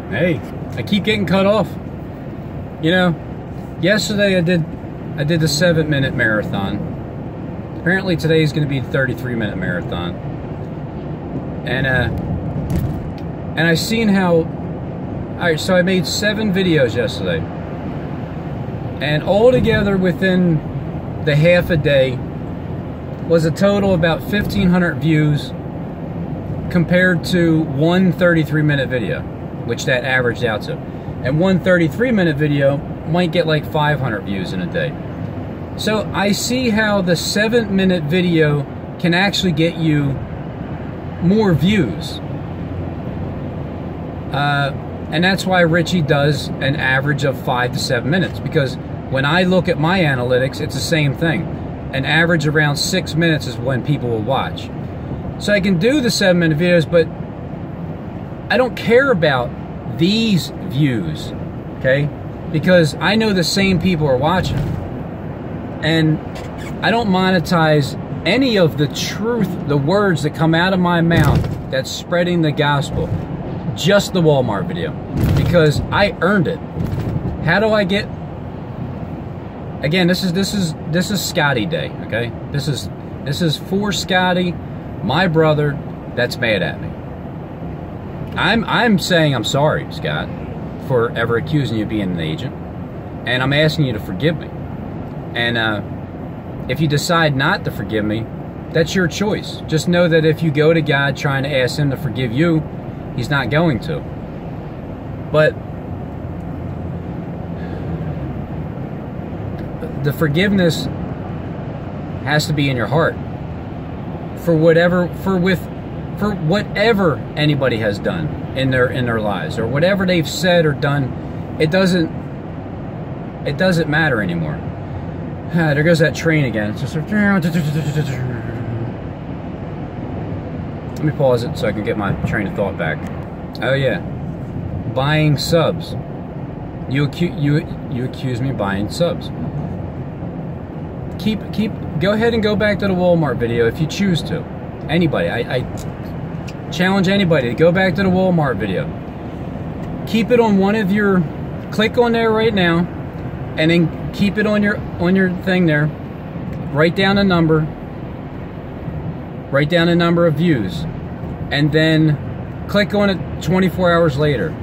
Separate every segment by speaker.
Speaker 1: Hey, I keep getting cut off. You know, yesterday I did the 7-minute marathon. Apparently today is going to be the 33-minute marathon. And I seen how. Alright, so I made 7 videos yesterday. And altogether within the half a day was a total of about 1,500 views compared to one 33-minute video, which that averaged out to. And one 33-minute video might get like 500 views in a day. So I see how the 7-minute video can actually get you more views. And that's why Richie does an average of 5 to 7 minutes, because when I look at my analytics, it's the same thing. An average around 6 minutes is when people will watch. So I can do the 7-minute videos, but I don't care about these views, okay? Because I know the same people are watching. And I don't monetize any of the truth, the words that come out of my mouth that's spreading the gospel. Just the Walmart video, because I earned it. How do I get? Again, this is Scotty Day, okay? This is for Scotty, my brother, that's mad at me. I'm saying I'm sorry, Scott, for ever accusing you of being an agent, and I'm asking you to forgive me. And if you decide not to forgive me, that's your choice. Just know that if you go to God trying to ask Him to forgive you, He's not going to. But the forgiveness has to be in your heart for whatever anybody has done in their lives, or whatever they've said or done. It doesn't matter anymore. There goes that train again. It's just let me pause it so I can get my train of thought back. Oh yeah, buying subs. You accuse me of buying subs. Go ahead and go back to the Walmart video if you choose to. Anybody, I challenge anybody to go back to the Walmart video. Keep it on one of your. Click on there right now, and then keep it on your thing there. Write down a number. Write down a number of views, and then click on it 24 hours later.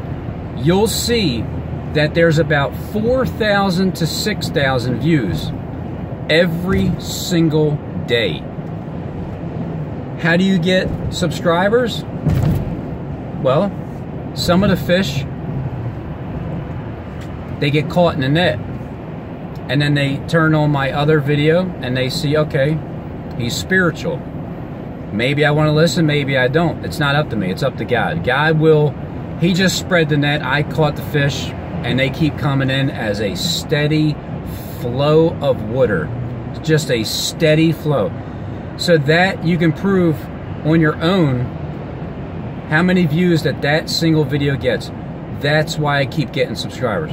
Speaker 1: You'll see that there's about 4,000 to 6,000 views every single day. How do you get subscribers? Well, some of the fish, they get caught in the net, and then they turn on my other video and they see, okay, he's spiritual. Maybe I want to listen, maybe I don't. It's not up to me, it's up to God. God will, He just spread the net, I caught the fish, and they keep coming in as a steady flow of water. Just a steady flow. So that you can prove on your own how many views that single video gets. That's why I keep getting subscribers.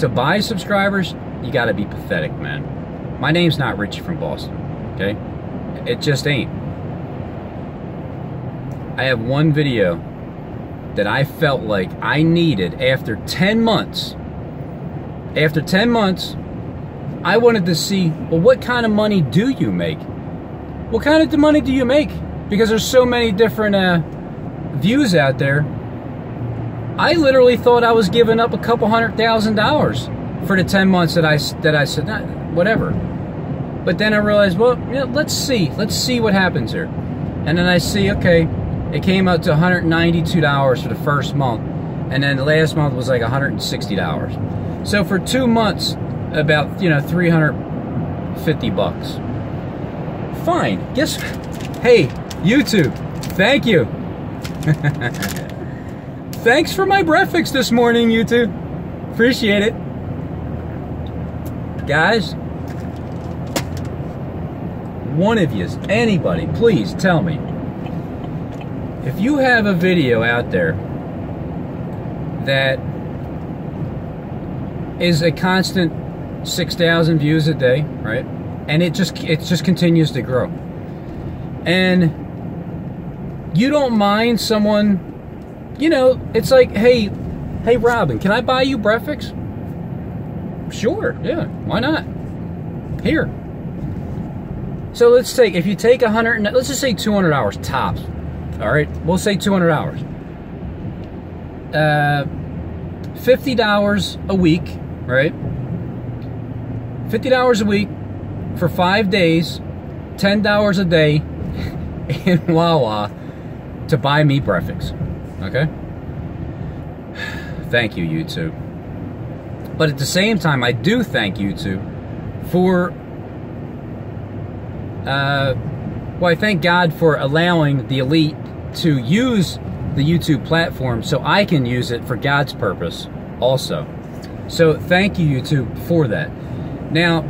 Speaker 1: To buy subscribers, you gotta be pathetic, man. My name's not Richie from Boston, okay? It just ain't. I have one video that I felt like I needed after 10 months. After 10 months, I wanted to see, well, what kind of money do you make? What kind of money do you make? Because there's so many different views out there. I literally thought I was giving up a couple $100,000 for the 10 months that I said, nah, whatever. But then I realized, well, you know, let's see what happens here. And then I see, okay, it came out to $192 for the first month, and then the last month was like $160. So for 2 months, about, you know, 350 bucks. Fine. Guess, hey, YouTube, thank you. Thanks for my breakfast this morning, YouTube. Appreciate it. Guys, one of you, anybody, please tell me, if you have a video out there that is a constant 6,000 views a day, right? And it just continues to grow. And you don't mind someone, you know, it's like, hey, Hey, Robin, can I buy you breakfast? Sure, yeah, why not? Here. So let's take, if you take 100, let's just say 200 hours tops. All right, we'll say 200 hours. $50 a week, right? $50 a week for 5 days, $10 a day in Wawa to buy me breakfast, okay? Thank you, YouTube. But at the same time, I do thank YouTube for, well, I thank God for allowing the elite to use the YouTube platform so I can use it for God's purpose also. So thank you, YouTube, for that. Now,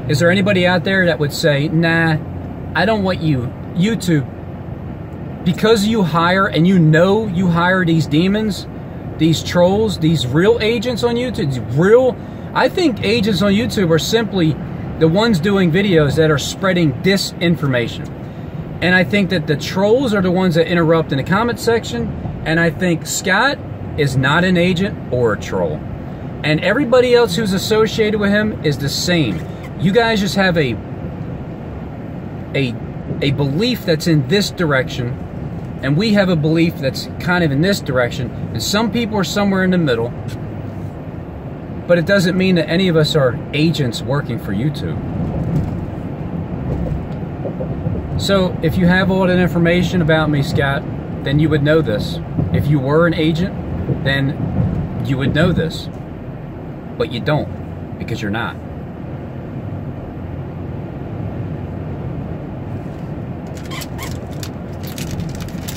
Speaker 1: is there anybody out there that would say, nah, I don't want you, YouTube, because you hire, and you know you hire these demons, these trolls, these real agents on YouTube, I think agents on YouTube are simply the ones doing videos that are spreading disinformation. And I think that the trolls are the ones that interrupt in the comment section, and I think Scott is not an agent or a troll. And everybody else who's associated with him is the same. You guys just have a belief that's in this direction, and we have a belief that's kind of in this direction, and some people are somewhere in the middle. But it doesn't mean that any of us are agents working for YouTube. So if you have all that information about me, Scott, then you would know this. If you were an agent, then you would know this. But you don't, because you're not.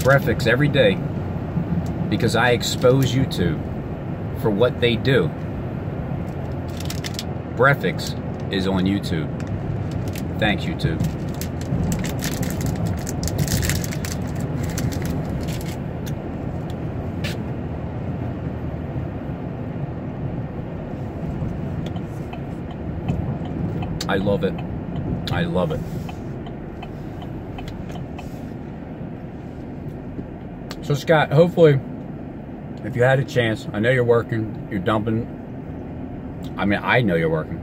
Speaker 1: Breakfast every day, because I expose YouTube for what they do. Breakfast is on YouTube. Thanks, YouTube. I love it. I love it. So Scott, hopefully, if you had a chance, I know you're working, you're dumping. I mean, I know you're working.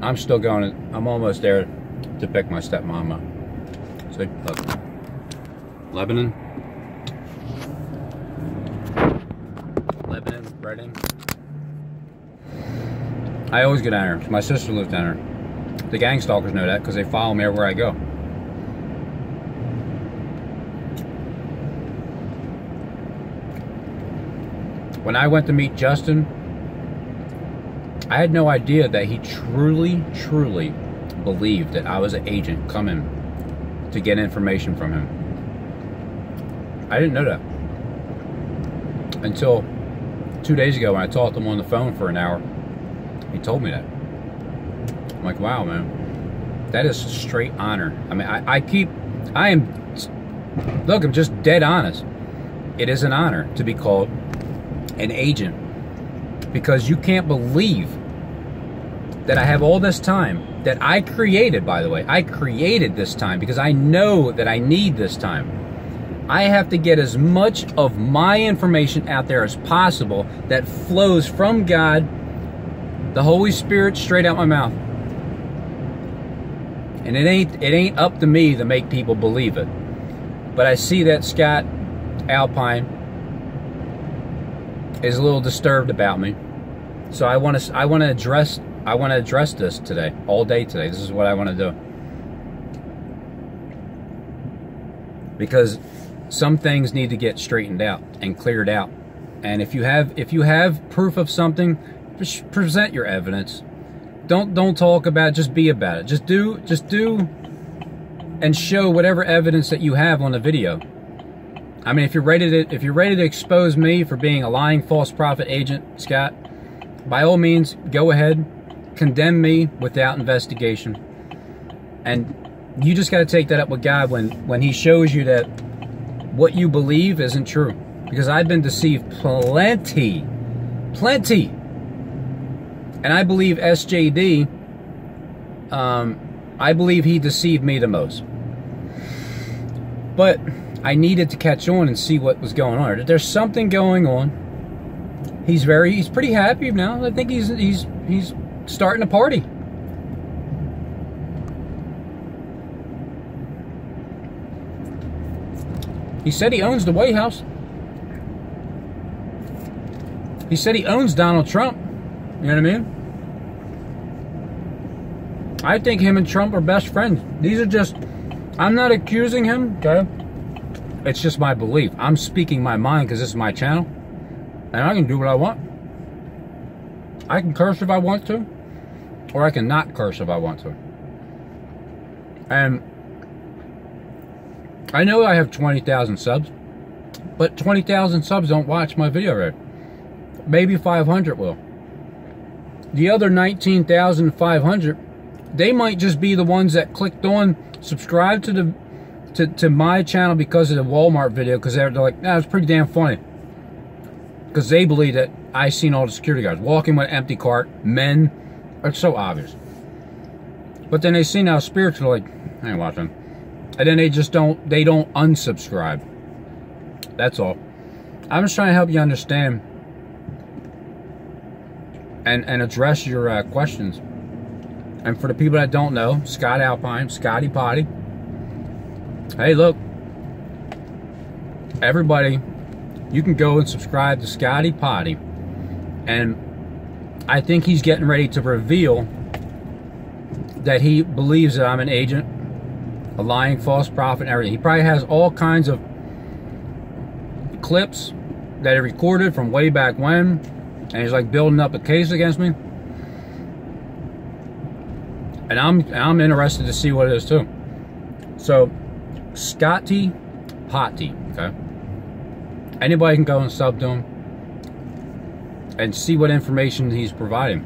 Speaker 1: I'm still going, I'm almost there to pick my stepmom up. See, look. Lebanon, Reading. I always get down here. My sister lives down here. The gang stalkers know that because they follow me everywhere I go. When I went to meet Justin, I had no idea that he truly, truly believed that I was an agent coming to get information from him. I didn't know that until 2 days ago when I talked to him on the phone for an hour. He told me that. I'm like, wow, man, that is straight honor. I mean, look, I'm just dead honest. It is an honor to be called an agent, because you can't believe that I have all this time that I created, by the way. I created this time because I know that I need this time. I have to get as much of my information out there as possible that flows from God, the Holy Spirit, straight out my mouth. And it ain't up to me to make people believe it. But I see that Scott Alpine is a little disturbed about me. So I want to address this today, all day today. This is what I want to do. Because some things need to get straightened out and cleared out. And if you have proof of something, just present your evidence. Don't talk about it, just be about it. Just do and show whatever evidence that you have on the video. I mean, if you're ready to expose me for being a lying false prophet agent, Scott, by all means, go ahead, condemn me without investigation. And you just got to take that up with God when he shows you that what you believe isn't true. Because I've been deceived plenty. And I believe SJD, I believe he deceived me the most. But I needed to catch on and see what was going on. There's something going on. He's pretty happy now. I think he's starting a party. He said he owns the White House. He said he owns Donald Trump. You know what I mean? I think him and Trump are best friends. These are just, I'm not accusing him, okay? It's just my belief. I'm speaking my mind because this is my channel. And I can do what I want. I can curse if I want to. Or I can not curse if I want to. And I know I have 20,000 subs. But 20,000 subs don't watch my video right. Maybe 500 will. The other 19,500, they might just be the ones that clicked on subscribe to my channel because of the Walmart video, because they're like, nah, it's pretty damn funny. Because they believe that I seen all the security guards walking with an empty cart, men. It's so obvious. But then they see now spiritual, like, I ain't watching. And then they don't unsubscribe. That's all. I'm just trying to help you understand and address your questions. And for the people that don't know, Scott Alpine, Scotty Potty. Hey, look. Everybody, you can go and subscribe to Scotty Potty. And I think he's getting ready to reveal that he believes that I'm an agent, a lying false prophet, and everything. He probably has all kinds of clips that he recorded from way back when. And he's like building up a case against me. And I'm interested to see what it is too. So, Scotty Potty, okay? Anybody can go and sub to him and see what information he's providing.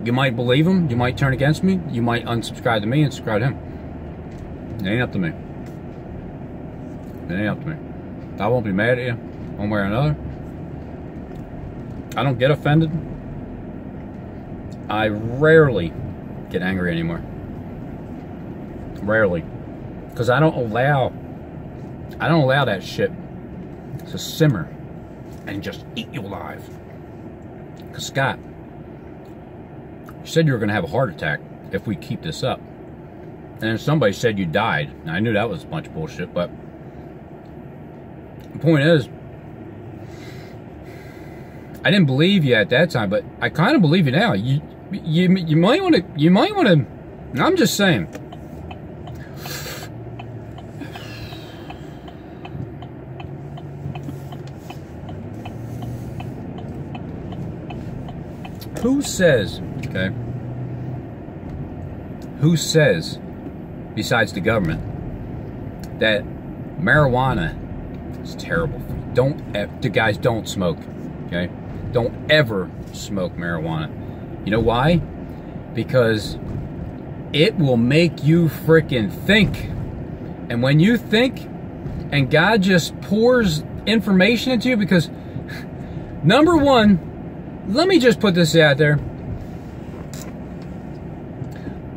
Speaker 1: You might believe him, you might turn against me, you might unsubscribe to me and subscribe to him. It ain't up to me. It ain't up to me. I won't be mad at you one way or another. I don't get offended. I rarely get angry anymore. Rarely. Because I don't allow that shit to simmer and just eat you alive. Because Scott, you said you were going to have a heart attack if we keep this up. And then somebody said you died. Now, I knew that was a bunch of bullshit, but the point is, I didn't believe you at that time, but I kind of believe you now. You might want to. I'm just saying. Who says, okay? Who says, besides the government, that marijuana is terrible? The guys don't smoke, okay? Don't ever smoke marijuana. You know why? Because it will make you freaking think. And when you think, and God just pours information into you, because number one, let me just put this out there.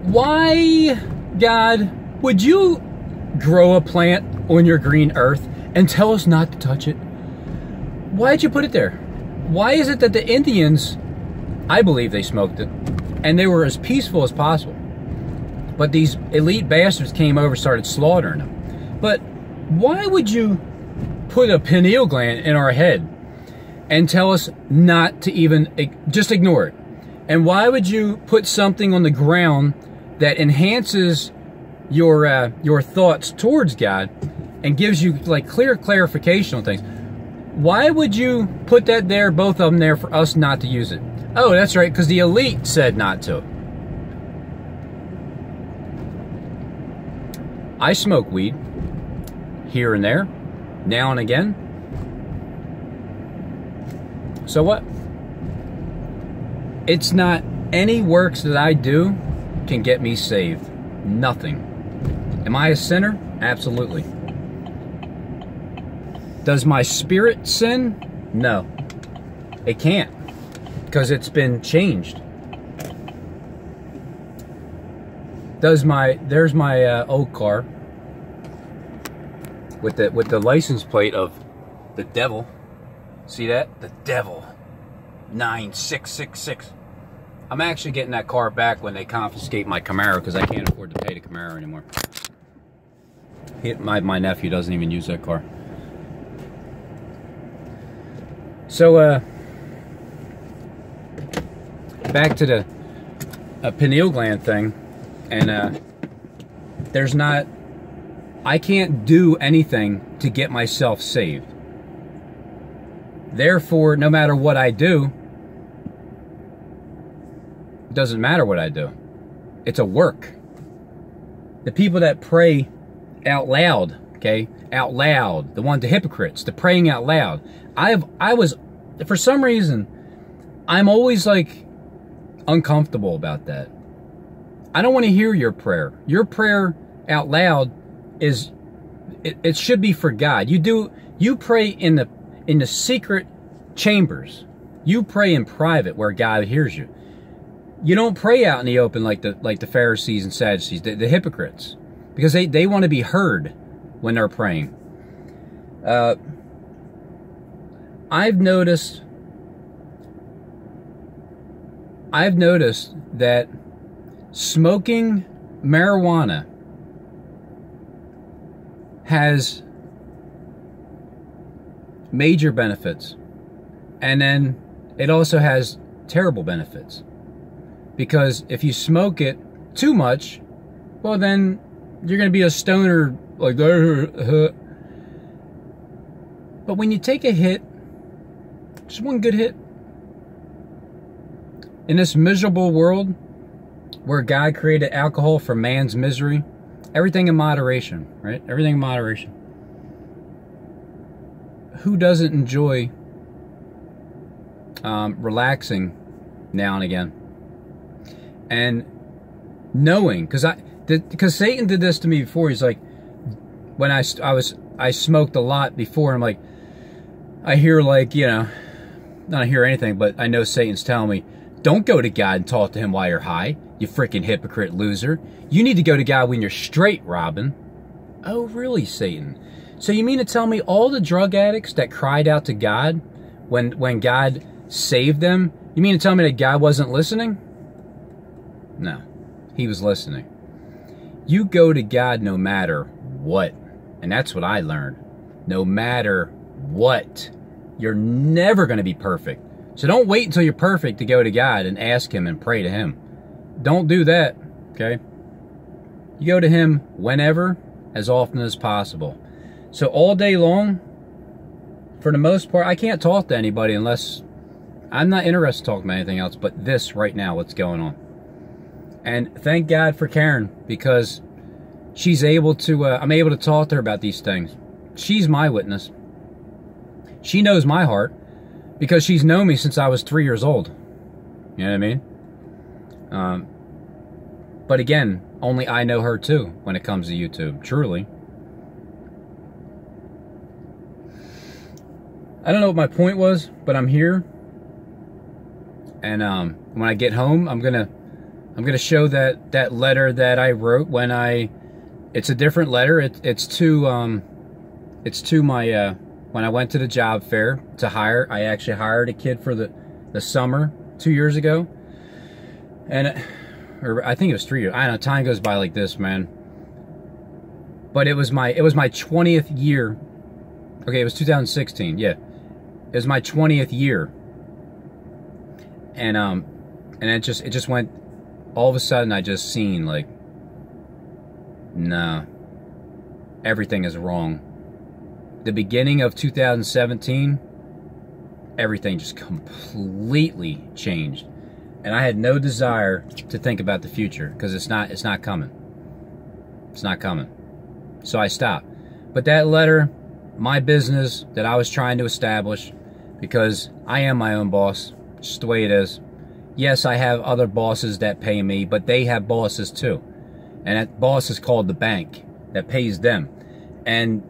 Speaker 1: Why, God, would you grow a plant on your green earth and tell us not to touch it? Why'd you put it there? Why is it that the Indians, I believe they smoked it, and they were as peaceful as possible, but these elite bastards came over and started slaughtering them? But why would you put a pineal gland in our head and tell us not to even, just ignore it? And why would you put something on the ground that enhances your thoughts towards God and gives you like clear clarification on things? Why would you put that there, both of them there, for us not to use it? Oh, that's right, because the elite said not to. I smoke weed here and there, now and again. So what? It's not any works that I do can get me saved. Nothing. Am I a sinner? Absolutely. Does my spirit sin? No. It can't. Because it's been changed. There's my old car. with the license plate of the devil. See that? The devil 9666. I'm actually getting that car back when they confiscate my Camaro because I can't afford to pay the Camaro anymore. My nephew doesn't even use that car. So back to the pineal gland thing, and I can't do anything to get myself saved. Therefore, no matter what I do, it doesn't matter what I do. It's a work. The people that pray out loud, okay, out loud, the hypocrites, the praying out loud. I was, for some reason, I'm always like uncomfortable about that. I don't want to hear your prayer. Your prayer out loud is, it should be for God. You pray in the secret chambers. You pray in private where God hears you. You don't pray out in the open like the Pharisees and Sadducees, the hypocrites, because they want to be heard when they're praying. I've noticed that smoking marijuana has major benefits, and then it also has terrible benefits, because if you smoke it too much, well, then you're going to be a stoner like that. But when you take a hit, just one good hit, in this miserable world where God created alcohol for man's misery, everything in moderation, right? Everything in moderation. Who doesn't enjoy relaxing now and again? And knowing, because Satan did this to me before. He's like, when I smoked a lot before, I'm like, I hear, like, you know, not hear anything, but I know Satan's telling me, don't go to God and talk to him while you're high, you freaking hypocrite loser. You need to go to God when you're straight, Robin. Oh, really, Satan? So you mean to tell me all the drug addicts that cried out to God when God saved them, you mean to tell me that God wasn't listening? No, he was listening. You go to God no matter what. And that's what I learned. No matter what. You're never going to be perfect. So don't wait until you're perfect to go to God and ask him and pray to him. Don't do that, okay? You go to him whenever, as often as possible. So all day long, for the most part, I can't talk to anybody unless I'm not interested in talking about anything else but this right now, what's going on. And thank God for Karen, because she's able to, I'm able to talk to her about these things. She's my witness. She knows my heart because she's known me since I was 3 years old. You know what I mean? But again, only I know her too when it comes to YouTube, truly. I don't know what my point was, but I'm here. And when I get home, I'm gonna show that letter that I wrote when it's a different letter. It's to my when I went to the job fair to hire. I actually hired a kid for the summer 2 years ago, and or I think it was 3 years. I don't know. Time goes by like this, man. But it was my 20th year. Okay, it was 2016. Yeah, it was my 20th year, and it just went. All of a sudden, I just seen, like, nah, everything is wrong. The beginning of 2017, everything just completely changed. And I had no desire to think about the future, because it's not coming. It's not coming. So I stopped. But that letter, my business that I was trying to establish, because I am my own boss, just the way it is. Yes, I have other bosses that pay me, but they have bosses too. And that boss is called the bank that pays them. And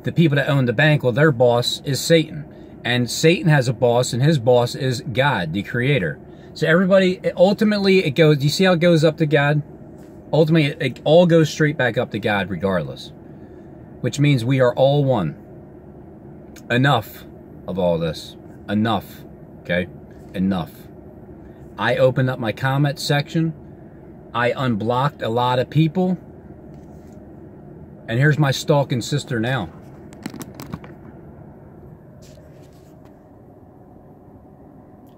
Speaker 1: the people that own the bank, well, their boss is Satan. And Satan has a boss, and his boss is God, the creator. So everybody, ultimately, it goes, you see how it goes up to God? Ultimately, it all goes straight back up to God regardless. which means we are all one. Enough of all this. Enough. Okay? Enough. I opened up my comment section. I unblocked a lot of people. And here's my stalking sister now.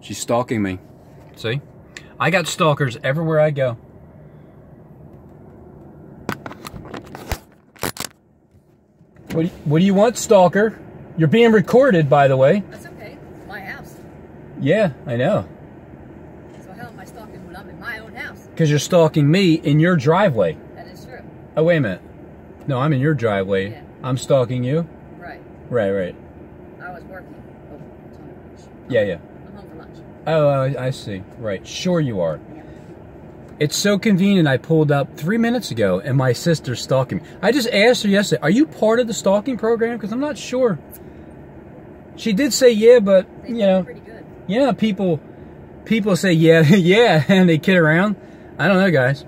Speaker 1: She's stalking me. See? I got stalkers everywhere I go. What do you want, stalker? You're being recorded, by the way.
Speaker 2: That's okay. My house.
Speaker 1: Yeah, I know.
Speaker 2: So how am I stalking when I'm in my own house?
Speaker 1: Because you're stalking me in your driveway.
Speaker 2: That is true.
Speaker 1: Oh, wait a minute. No, I'm in your driveway.
Speaker 2: Yeah.
Speaker 1: I'm stalking you?
Speaker 2: Right.
Speaker 1: Right.
Speaker 2: I was working. Oh, it's on lunch.
Speaker 1: Yeah.
Speaker 2: I'm home for lunch.
Speaker 1: Oh, I see. Right. Sure you are.
Speaker 2: Yeah.
Speaker 1: It's so convenient. I pulled up 3 minutes ago and my sister's stalking me. I just asked her yesterday, are you part of the stalking program? Because I'm not sure. She did say yeah, but,
Speaker 2: They
Speaker 1: you know.
Speaker 2: pretty good.
Speaker 1: Yeah, people say yeah, yeah, and they kid around. I don't know, guys.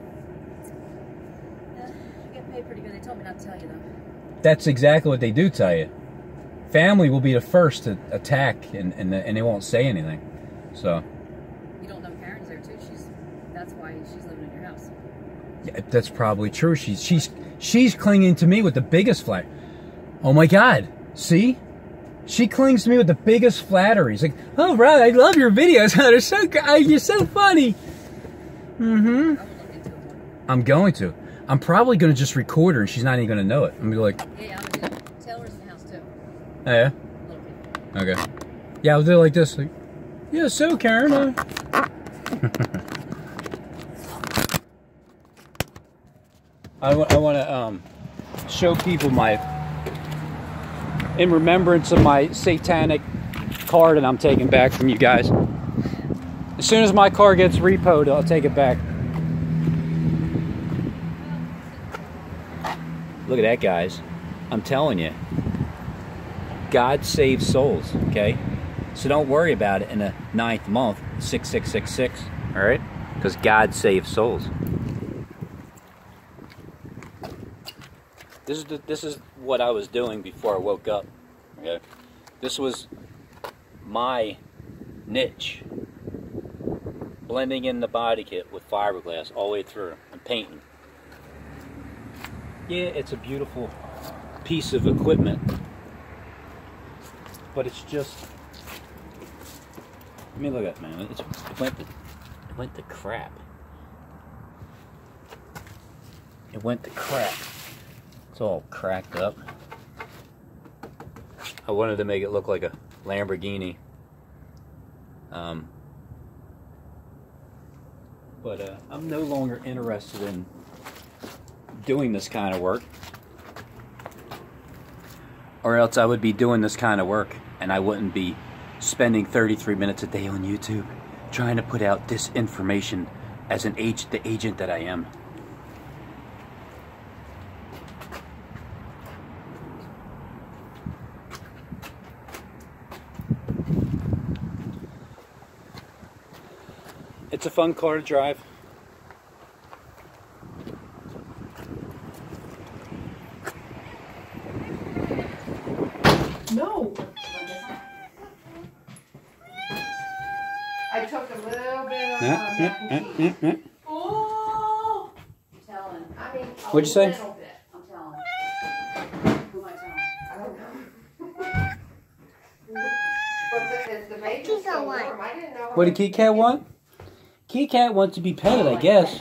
Speaker 2: Yeah, you get paid pretty good. They told me not to tell you, though.
Speaker 1: That's exactly what they do tell you. Family will be the first to attack, and they won't say anything. So.
Speaker 2: You don't know Karen's there, too. That's why she's living in your house.
Speaker 1: Yeah, that's probably true. She's clinging to me with the biggest flat. Oh my God! See, she clings to me with the biggest flatteries. Like, oh right, I love your videos. They're so good. You're so funny.
Speaker 2: I will look into it more.
Speaker 1: I'm going to. I'm probably going to just record her, and she's not even going to know it. I'm going to be like,
Speaker 2: Yeah, I'm gonna do that. Taylor's in the house, too.
Speaker 1: oh yeah,
Speaker 2: A little bit.
Speaker 1: okay, yeah, I'll do it like this. Like, yeah, so Karen. I want to show people in remembrance of my satanic car that I'm taking back from you guys. As soon as my car gets repoed, I'll take it back. Look at that, guys. I'm telling you, God saves souls, okay? So don't worry about it in the 9th month, 6666, all right? Because God saves souls. This is what I was doing before I woke up. Okay, this was my niche. Blending in the body kit with fiberglass all the way through and painting. Yeah, it's a beautiful piece of equipment, but it's just. I mean, look at it, man. It went to crap. It went to crap. It's all cracked up. I wanted to make it look like a Lamborghini. But I'm no longer interested in doing this kind of work. Or else I would be doing this kind of work and I wouldn't be spending 33 minutes a day on YouTube trying to put out this information as the agent that I am. It's a fun car to drive.
Speaker 3: No. I took a little bit of mac and cheese. Oh!
Speaker 2: I'm telling.
Speaker 3: I mean,
Speaker 1: What'd you say?
Speaker 3: A little bit.
Speaker 2: I'm telling. Who am I telling?
Speaker 3: I don't know. But the baby's still warm. I didn't know.
Speaker 1: What did Kit Kat want? Kit Kat wants to be petted, I guess.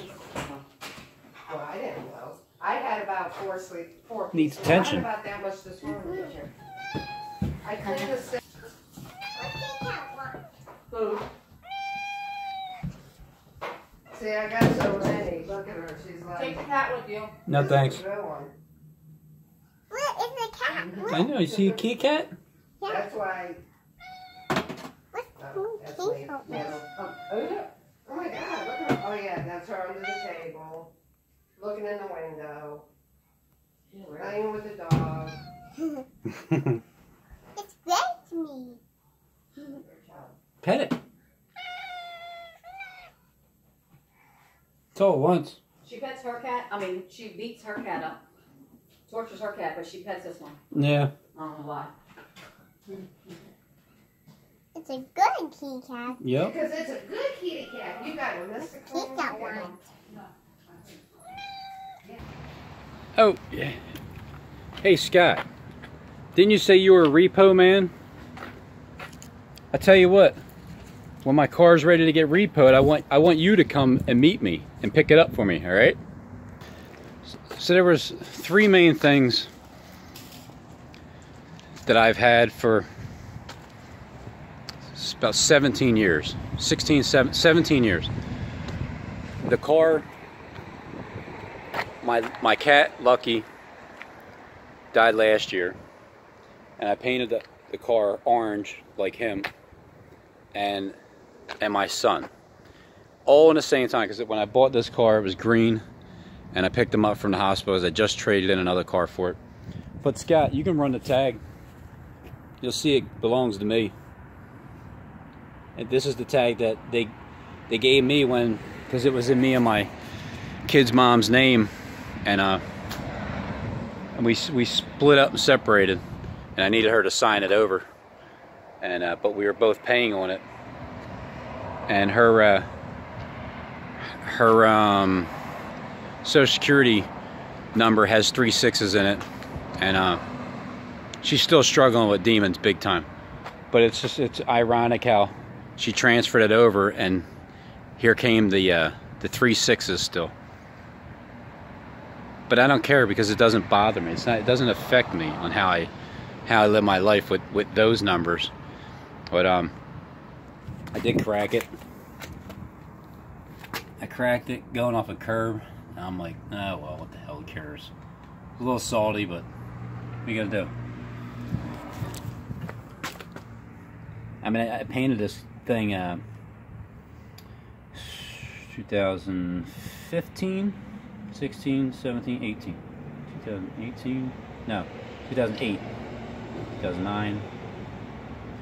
Speaker 3: Well, I didn't know. I had about four
Speaker 1: Needs
Speaker 3: pieces.
Speaker 1: attention.
Speaker 3: I had about that much this morning, did you? I cleaned the food. See, I got so many. Look at her. She's like.
Speaker 2: Take the cat with you.
Speaker 1: No thanks.
Speaker 3: This is a good one.
Speaker 4: What is the cat?
Speaker 1: I know, you see a Kit Kat?
Speaker 3: That's why. Oh, that's me. Yes. Oh, yeah. Oh my God, look at her. Oh yeah, that's her under the table. Looking in the window. Playing with the dog.
Speaker 4: It's begged me.
Speaker 1: Pet it. It's all at once.
Speaker 2: She pets her cat. I mean, she beats her cat up. Tortures her cat, but she pets this one.
Speaker 1: Yeah.
Speaker 2: I don't know why.
Speaker 4: It's a good kitty cat.
Speaker 1: Yep.
Speaker 3: Because it's a good kitty cat. You got one. That's the
Speaker 4: Keep that one.
Speaker 1: Oh, yeah. Hey, Scott. Didn't you say you were a repo man? I tell you what. When my car's ready to get repoed, I want you to come and meet me and pick it up for me, all right? So there was 3 main things that I've had for about 17 years. 17 years. The car, my cat, Lucky, died last year. And I painted the car orange like him. And my son. All in the same time, because when I bought this car, it was green. And I picked him up from the hospital as I just traded in another car for it. But Scott, you can run the tag. You'll see it belongs to me. And this is the tag that they gave me because it was in me and my kid's mom's name. And we split up and separated. And I needed her to sign it over. And but we were both paying on it. And her Social Security number has 3 6s in it, and she's still struggling with demons big time. But it's ironic how she transferred it over, and here came the 3 6s still. But I don't care because it doesn't bother me. It doesn't affect me on how I live my life with those numbers. But I did crack it. I cracked it going off a curb. And I'm like, oh well, what the hell, who cares? It's a little salty, but what are you gonna do? I mean, I painted this thing 2015, 16, 17, 18. 2018? No, 2008, 2009.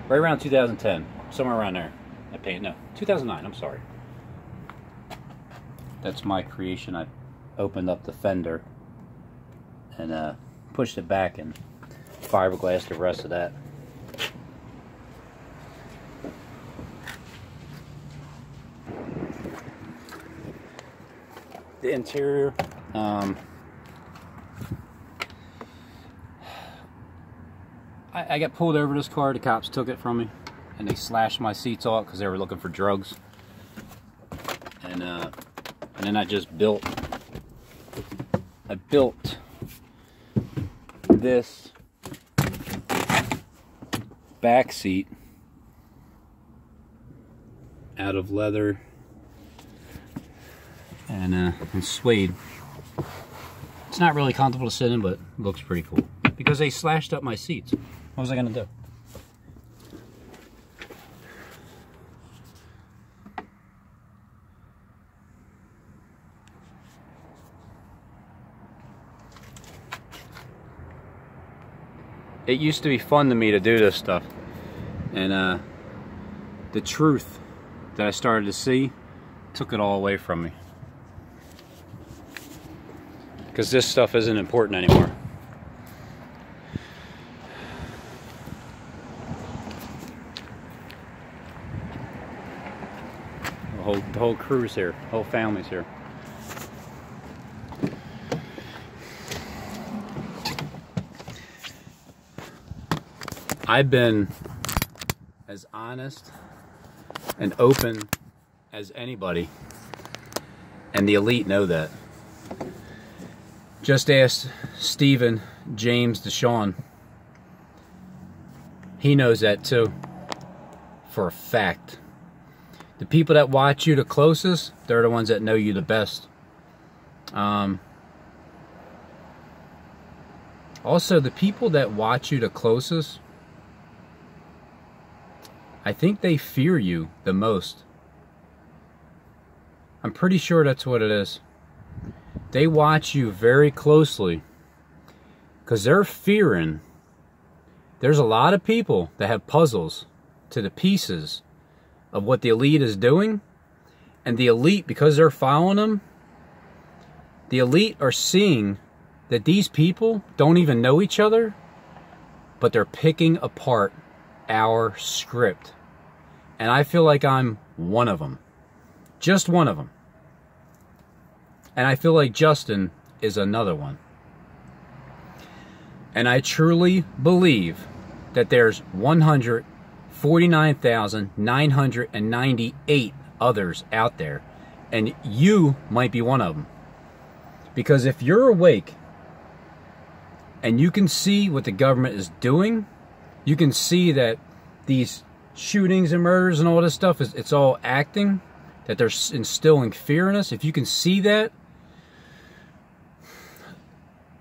Speaker 1: Right around 2010, somewhere around there. I painted, no, 2009, I'm sorry. That's my creation. I opened up the fender and pushed it back and fiberglassed the rest of that. The interior, I got pulled over this car. The cops took it from me and they slashed my seats off because they were looking for drugs. And then I just built this back seat out of leather and suede. It's not really comfortable to sit in, but it looks pretty cool because they slashed up my seats. What was I gonna do? It used to be fun to me to do this stuff, and the truth that I started to see took it all away from me, because this stuff isn't important anymore. The whole crew's here, the whole family's here. I've been as honest and open as anybody, and the elite know that. Just ask Stephen, James, Deshaun. He knows that too, for a fact. The people that watch you the closest, they're the ones that know you the best. Also, the people that watch you the closest, I think they fear you the most. I'm pretty sure that's what it is. They watch you very closely because they're fearing. There's a lot of people that have puzzles to the pieces of what the elite is doing, and the elite, because they're following them, the elite are seeing that these people don't even know each other, but they're picking apart our script. And I feel like I'm one of them. Just one of them. And I feel like Justin is another one. And I truly believe that there's 149,998 others out there. And you might be one of them. Because if you're awake and you can see what the government is doing, you can see that these shootings and murders and all this stuff, it's all acting, that they're instilling fear in us. If you can see that,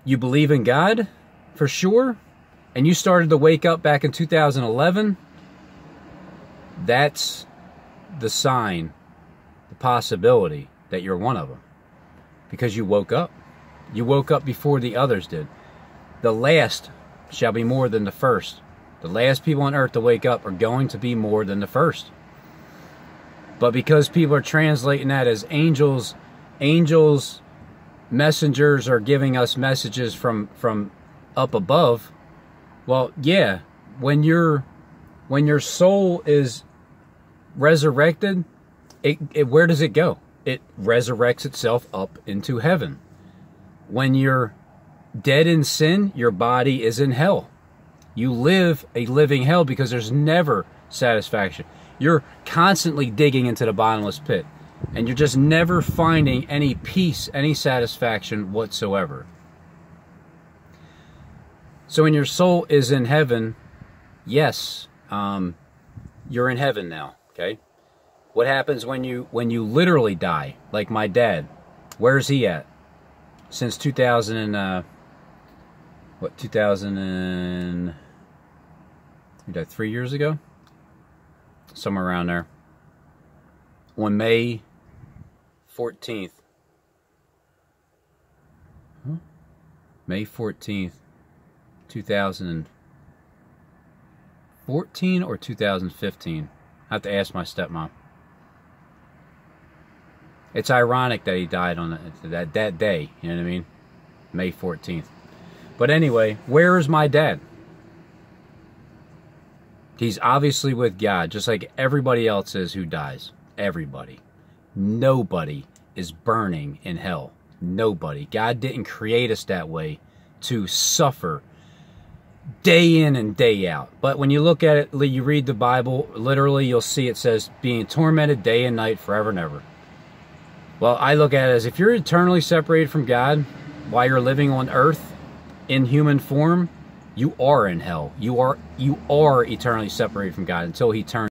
Speaker 1: you believe in God, for sure, and you started to wake up back in 2011, that's the sign, the possibility that you're one of them. Because you woke up. You woke up before the others did. The last shall be more than the first. The last people on earth to wake up are going to be more than the first. But because people are translating that as angels, messengers are giving us messages from up above. Well, yeah, when your soul is resurrected, where does it go? It resurrects itself up into heaven. When you're dead in sin, your body is in hell. You live a living hell because there's never satisfaction. You're constantly digging into the bottomless pit. And you're just never finding any peace, any satisfaction whatsoever. So when your soul is in heaven, yes, you're in heaven now, okay? What happens when you literally die, like my dad? Where's he at? Since 2000 and, 2000 and... He died 3 years ago? Somewhere around there. On May 14th. May 14th, 2014 or 2015. I have to ask my stepmom. It's ironic that he died on that day, you know what I mean? May 14th. But anyway, where is my dad? He's obviously with God, just like everybody else is who dies. Everybody. Nobody is burning in hell. Nobody. God didn't create us that way to suffer day in and day out. But when you look at it, you read the Bible, literally you'll see it says being tormented day and night forever and ever. Well, I look at it as if you're eternally separated from God while you're living on earth in human form, you are in hell. You are eternally separated from God until He turns.